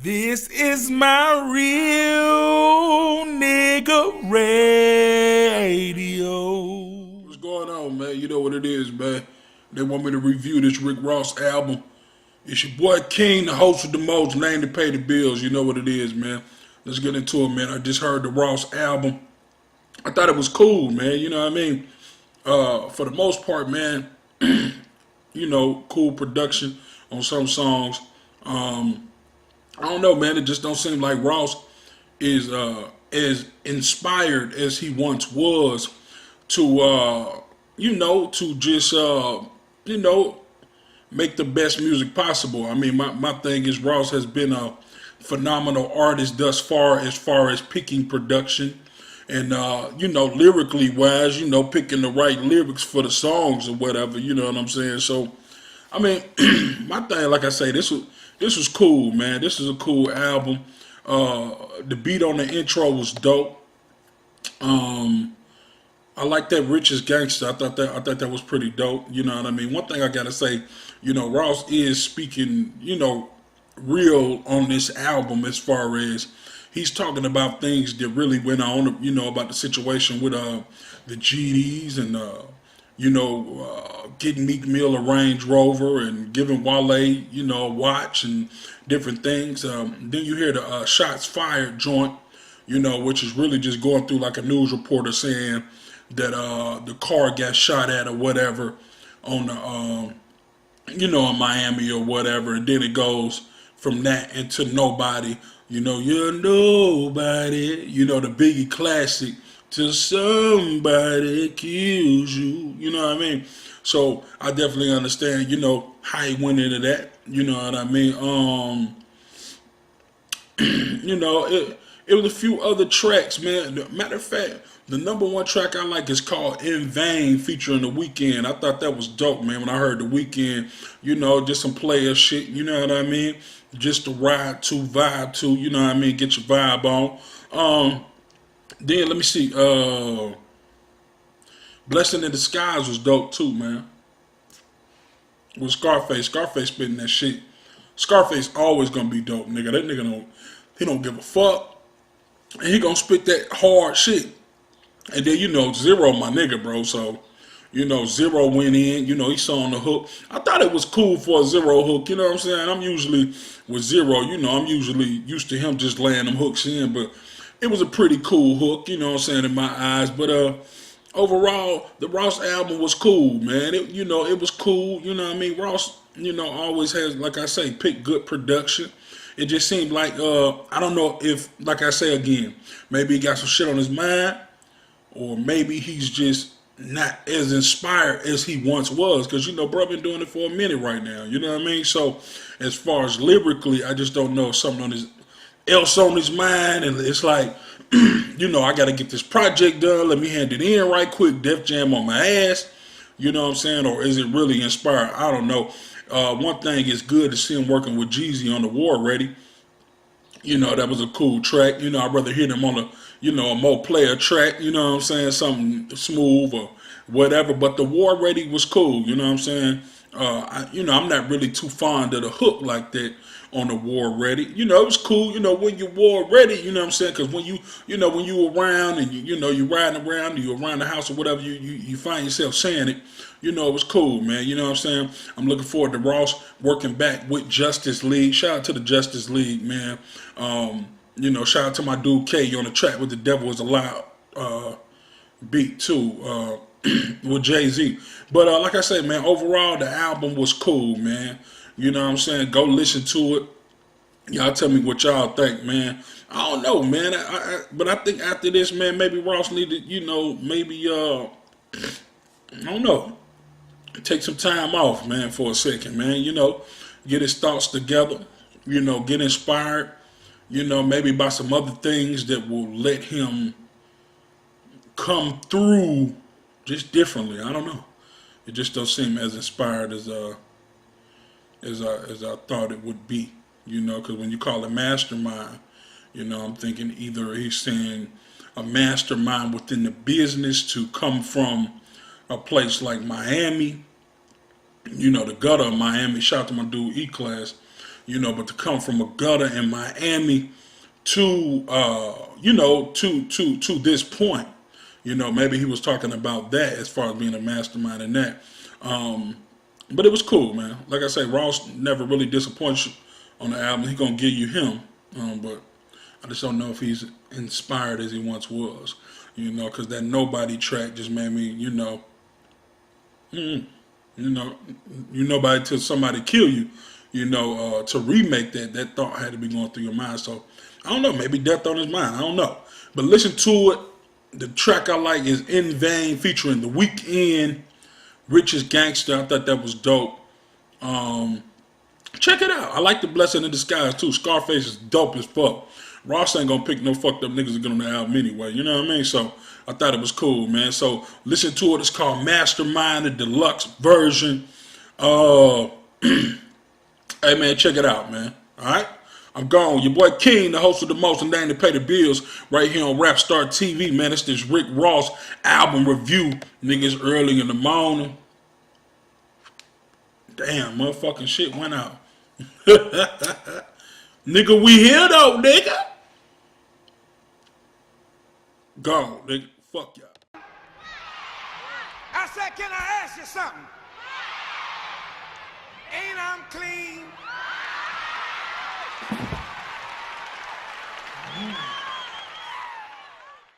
This is my real nigga radio. What's going on, man? You know what it is, man. They want me to review this Rick Ross album. It's your boy King, the host with the most, name to pay the bills. You know what it is, man. Let's get into it, man. I just heard the Ross album. I thought it was cool, man. You know what I mean? For the most part, man, cool production on some songs. I don't know, man. It just don't seem like Ross is as inspired as he once was to to just make the best music possible. I mean, my thing is Ross has been a phenomenal artist thus far as picking production and lyrically wise, picking the right lyrics for the songs or whatever. You know what I'm saying? So, I mean, my thing, like I say, this was cool, man. This is a cool album. The beat on the intro was dope. I like that Richest Gangster. I thought that was pretty dope. You know what I mean? One thing I gotta say, Ross is speaking, real on this album as far as he's talking about things that really went on, about the situation with the GDs and getting Meek Mill a Range Rover and giving Wale, a watch and different things. Then you hear the shots fired joint, which is really just going through like a news reporter saying that the car got shot at or whatever on the in Miami or whatever, and then it goes from that into Nobody. You're nobody. The Biggie classic. Till somebody kills you. You know what I mean? So I definitely understand. How he went into that. You know what I mean? It was a few other tracks, man. Matter of fact, the number one track I like is called In Vain, featuring The Weeknd. I thought that was dope, man, when I heard The Weeknd, just some player shit, you know what I mean? Just to ride to, vibe to, you know what I mean? Get your vibe on. Then, let me see, Blessing in Disguise was dope too, man. With Scarface spitting that shit. Scarface always gonna be dope, nigga. That nigga don't give a fuck. And he gonna spit that hard shit. And then, Zero, my nigga, bro. So, Zero went in, he saw on the hook. I thought it was cool for a Zero hook, you know what I'm saying? I'm usually, with Zero, I'm usually used to him just laying them hooks in, but it was a pretty cool hook, you know what I'm saying, in my eyes. But overall, the Ross album was cool, man. It was cool, you know what I mean? Ross, always has, like I say, pick good production. It just seemed like, I don't know if, like I say again, maybe he got some shit on his mind, or maybe he's just not as inspired as he once was. Because, bro, been doing it for a minute right now. You know what I mean? So, as far as lyrically, I just don't know if something else on his mind. And it's like, I got to get this project done. Let me hand it in right quick. Def Jam on my ass. You know what I'm saying? Or is it really inspired? I don't know. One thing is good to see him working with Jeezy on the War Ready. That was a cool track. I'd rather hear them on a more player track, you know what I'm saying? Something smooth or whatever. But the War Ready was cool, you know what I'm saying? I'm not really too fond of the hook like that on the War Ready. It was cool, when you war ready, you know what I'm saying? Because when you around and you're riding around, you're around the house or whatever, you find yourself saying it, it was cool, man. You know what I'm saying? I'm looking forward to Ross working back with Justice League. Shout out to the Justice League, man. Shout out to my dude K on the track with The Devil Is a Lie beat too, with Jay-Z. But like I said, man, overall the album was cool, man. You know what I'm saying? Go listen to it. Y'all tell me what y'all think, man. I don't know, man. But I think after this, man, maybe Ross needed, maybe I don't know, take some time off, man, for a second, man. Get his thoughts together. Get inspired. Maybe by some other things that will let him come through just differently. I don't know. It just don't seem as inspired as I thought it would be. Because when you call it mastermind, I'm thinking either he's saying a mastermind within the business to come from a place like Miami, the gutter of Miami. Shout out to my dude E-Class. you know, but to come from a gutter in Miami to you know, to this point, you know, maybe he was talking about that as far as being a mastermind in that. But it was cool, man. Like I say, Ross never really disappoints you on the album. He gonna give you him, but I just don't know if he's inspired as he once was, you know, because that Nobody track just made me, you know, you nobody till somebody kill you, you know, to remake that thought had to be going through your mind. So I don't know, maybe death on his mind. I don't know, but listen to it. The track I like is In Vain featuring The Weeknd, Richest Gangster. I thought that was dope. Check it out. I like The Blessing in Disguise too. Scarface is dope as fuck. Ross ain't gonna pick no fucked up niggas to get on the album anyway. You know what I mean? So I thought it was cool, man. So listen to it. It's called Mastermind, the deluxe version. Hey man, check it out, man. Alright? I'm gone. Your boy King, the host of the most and name to pay the bills, right here on Rap Star TV, man. It's this Rick Ross album review. Niggas early in the morning. Damn, motherfucking shit went out. Nigga, we here though, nigga. Go, nigga. Fuck y'all. I said, can I ask you something? Ain't I'm clean?